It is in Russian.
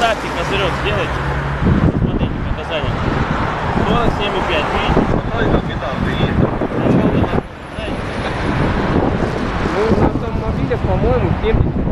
Поставьте козырек, сделайте. Смотрите показания. 47,5. Видите? Ну, на автомобилях, по-моему, 70.